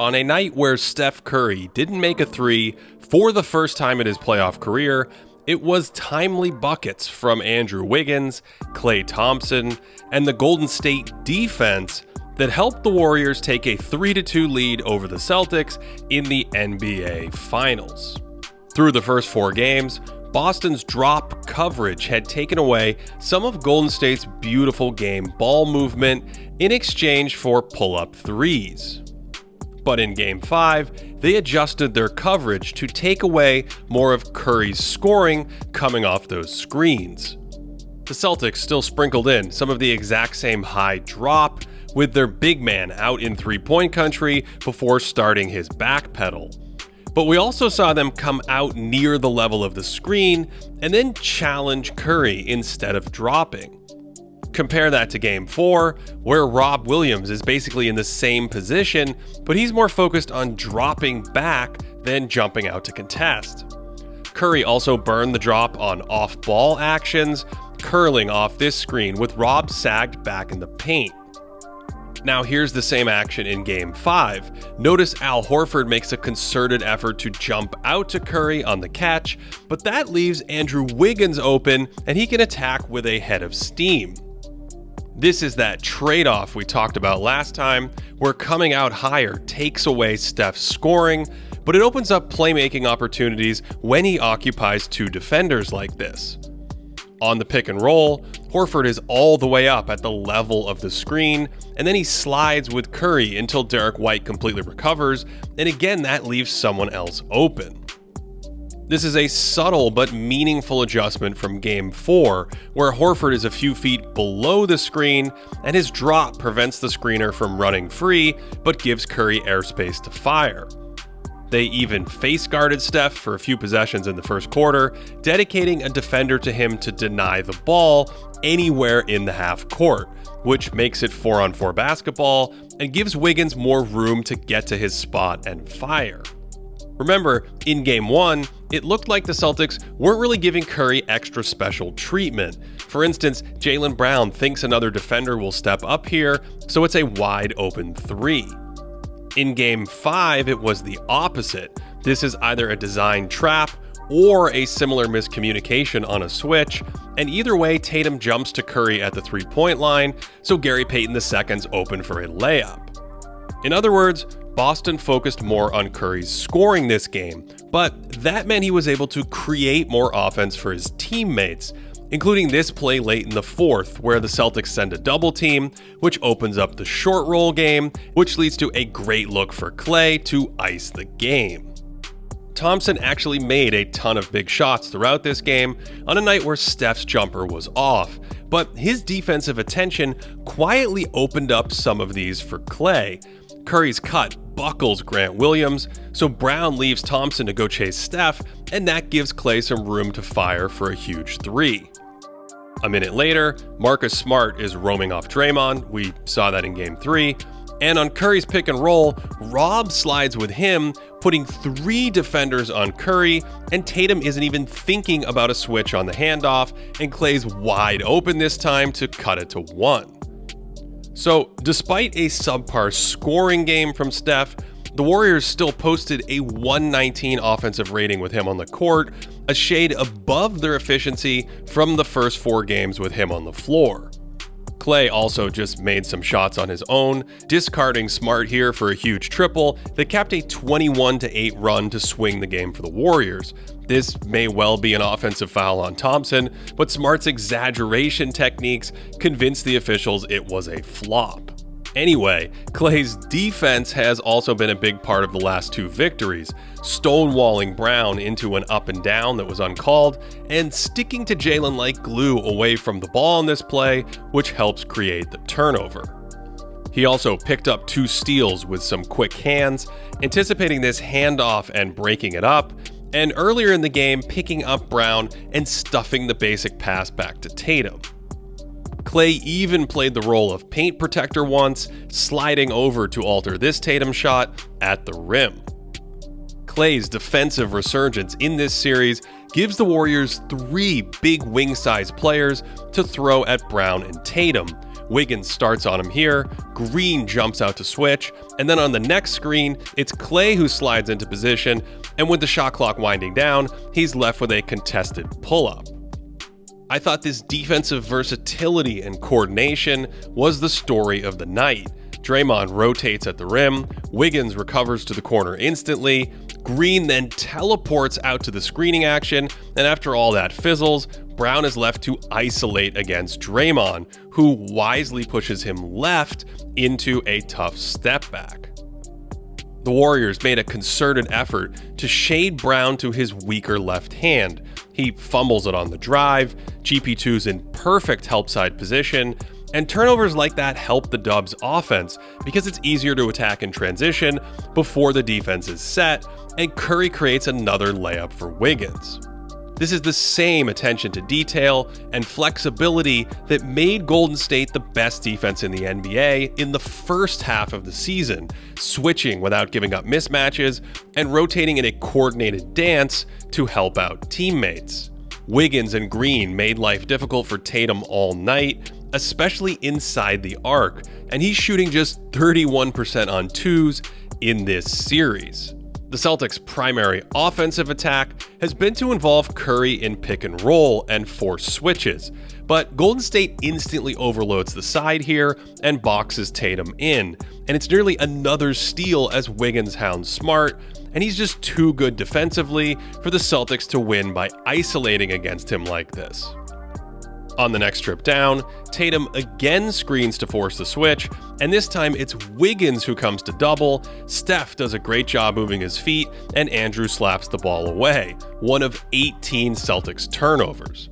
On a night where Steph Curry didn't make a three for the first time in his playoff career, it was timely buckets from Andrew Wiggins, Klay Thompson, and the Golden State defense that helped the Warriors take a 3-2 lead over the Celtics in the NBA Finals. Through the first 4 games, Boston's drop coverage had taken away some of Golden State's beautiful game ball movement in exchange for pull-up threes. But in Game 5, they adjusted their coverage to take away more of Curry's scoring coming off those screens. The Celtics still sprinkled in some of the exact same high drop with their big man out in three-point country before starting his backpedal. But we also saw them come out near the level of the screen and then challenge Curry instead of dropping. Compare that to Game 4, where Rob Williams is basically in the same position, but he's more focused on dropping back than jumping out to contest. Curry also burned the drop on off-ball actions, curling off this screen with Rob sagged back in the paint. Now here's the same action in Game 5. Notice Al Horford makes a concerted effort to jump out to Curry on the catch, but that leaves Andrew Wiggins open and he can attack with a head of steam. This is that trade-off we talked about last time, where coming out higher takes away Steph's scoring, but it opens up playmaking opportunities when he occupies 2 defenders like this. On the pick and roll, Horford is all the way up at the level of the screen, and then he slides with Curry until Derek White completely recovers, and again that leaves someone else open. This is a subtle but meaningful adjustment from Game 4, where Horford is a few feet below the screen, and his drop prevents the screener from running free, but gives Curry airspace to fire. They even face-guarded Steph for a few possessions in the first quarter, dedicating a defender to him to deny the ball anywhere in the half court, which makes it 4-on-4 basketball and gives Wiggins more room to get to his spot and fire. Remember, in Game 1, it looked like the Celtics weren't really giving Curry extra special treatment. For instance, Jaylen Brown thinks another defender will step up here, so it's a wide open 3. In Game 5, it was the opposite. This is either a design trap or a similar miscommunication on a switch, and either way, Tatum jumps to Curry at the 3-point line, so Gary Payton II's open for a layup. In other words, Boston focused more on Curry's scoring this game, but that meant he was able to create more offense for his teammates, including this play late in the fourth, where the Celtics send a double team, which opens up the short roll game, which leads to a great look for Klay to ice the game. Thompson actually made a ton of big shots throughout this game on a night where Steph's jumper was off, but his defensive attention quietly opened up some of these for Klay. Curry's cut buckles Grant Williams, so Brown leaves Thompson to go chase Steph, and that gives Klay some room to fire for a huge 3. A minute later, Marcus Smart is roaming off Draymond, we saw that in Game 3, and on Curry's pick and roll, Rob slides with him, putting 3 defenders on Curry, and Tatum isn't even thinking about a switch on the handoff, and Klay's wide open this time to cut it to 1. So, despite a subpar scoring game from Steph, the Warriors still posted a 119 offensive rating with him on the court, a shade above their efficiency from the first 4 games with him on the floor. Klay also just made some shots on his own, discarding Smart here for a huge triple that capped a 21-8 run to swing the game for the Warriors. This may well be an offensive foul on Thompson, but Smart's exaggeration techniques convinced the officials it was a flop. Anyway, Klay's defense has also been a big part of the last 2 victories, stonewalling Brown into an up and down that was uncalled, and sticking to Jaylen like glue away from the ball in this play, which helps create the turnover. He also picked up 2 steals with some quick hands, anticipating this handoff and breaking it up, and earlier in the game picking up Brown and stuffing the basic pass back to Tatum. Klay even played the role of paint protector once, sliding over to alter this Tatum shot at the rim. Klay's defensive resurgence in this series gives the Warriors 3 big wing-sized players to throw at Brown and Tatum, Wiggins starts on him here, Green jumps out to switch, and then on the next screen, it's Klay who slides into position, and with the shot clock winding down, he's left with a contested pull-up. I thought this defensive versatility and coordination was the story of the night. Draymond rotates at the rim, Wiggins recovers to the corner instantly, Green then teleports out to the screening action, and after all that fizzles, Brown is left to isolate against Draymond, who wisely pushes him left into a tough step back. The Warriors made a concerted effort to shade Brown to his weaker left hand. He fumbles it on the drive, GP2's in perfect help side position, and turnovers like that help the Dubs' offense because it's easier to attack in transition before the defense is set, and Curry creates another layup for Wiggins. This is the same attention to detail and flexibility that made Golden State the best defense in the NBA in the first half of the season, switching without giving up mismatches and rotating in a coordinated dance to help out teammates. Wiggins and Green made life difficult for Tatum all night, especially inside the arc, and he's shooting just 31% on twos in this series. The Celtics' primary offensive attack has been to involve Curry in pick and roll and force switches, but Golden State instantly overloads the side here and boxes Tatum in, and it's nearly another steal as Wiggins hounds Smart, and he's just too good defensively for the Celtics to win by isolating against him like this. On the next trip down, Tatum again screens to force the switch, and this time it's Wiggins who comes to double, Steph does a great job moving his feet, and Andrew slaps the ball away, one of 18 Celtics turnovers.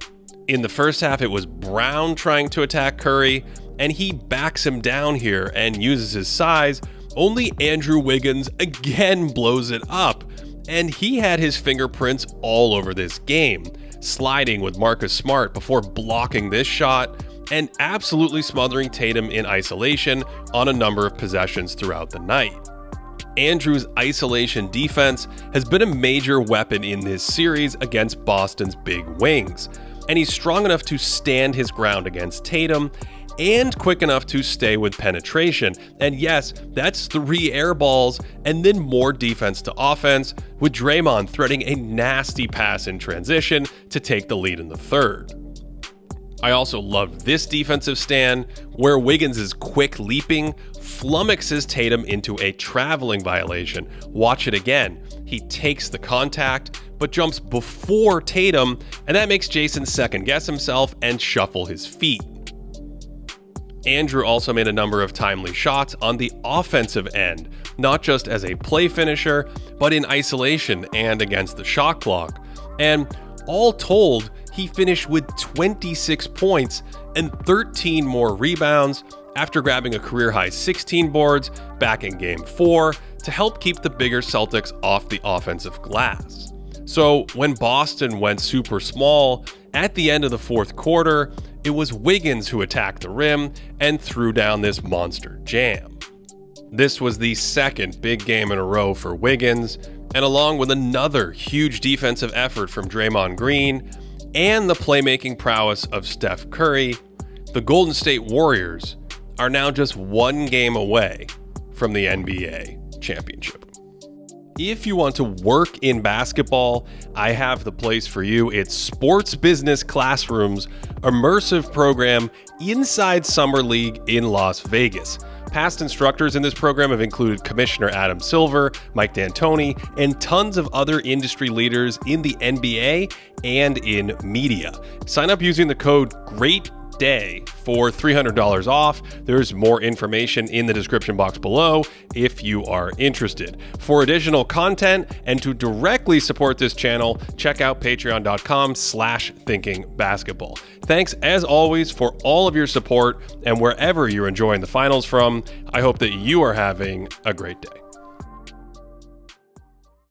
In the first half, it was Brown trying to attack Curry, and he backs him down here and uses his size, only Andrew Wiggins again blows it up, and he had his fingerprints all over this game, sliding with Marcus Smart before blocking this shot and absolutely smothering Tatum in isolation on a number of possessions throughout the night. Andrew's isolation defense has been a major weapon in this series against Boston's big wings, and he's strong enough to stand his ground against Tatum and quick enough to stay with penetration. And yes, that's 3 air balls and then more defense to offense, with Draymond threading a nasty pass in transition to take the lead in the third. I also love this defensive stand, where Wiggins' quick leaping flummoxes Tatum into a traveling violation. Watch it again. He takes the contact, but jumps before Tatum, and that makes Jayson second guess himself and shuffle his feet. Andrew also made a number of timely shots on the offensive end, not just as a play finisher, but in isolation and against the shot clock. And all told, he finished with 26 points and 13 more rebounds after grabbing a career-high 16 boards back in Game 4 to help keep the bigger Celtics off the offensive glass. So when Boston went super small at the end of the fourth quarter, it was Wiggins who attacked the rim and threw down this monster jam. This was the second big game in a row for Wiggins, and along with another huge defensive effort from Draymond Green and the playmaking prowess of Steph Curry, the Golden State Warriors are now just one game away from the NBA championship. If you want to work in basketball, I have the place for you. It's Sports Business Classroom's immersive program inside Summer League in Las Vegas. Past instructors in this program have included Commissioner Adam Silver, Mike D'Antoni, and tons of other industry leaders in the NBA and in media. Sign up using the code GREATDAY for $300 off. There's more information in the description box below if you are interested. For additional content and to directly support this channel, check out patreon.com/thinkingbasketball. Thanks as always for all of your support, and wherever you're enjoying the finals from, I hope that you are having a great day.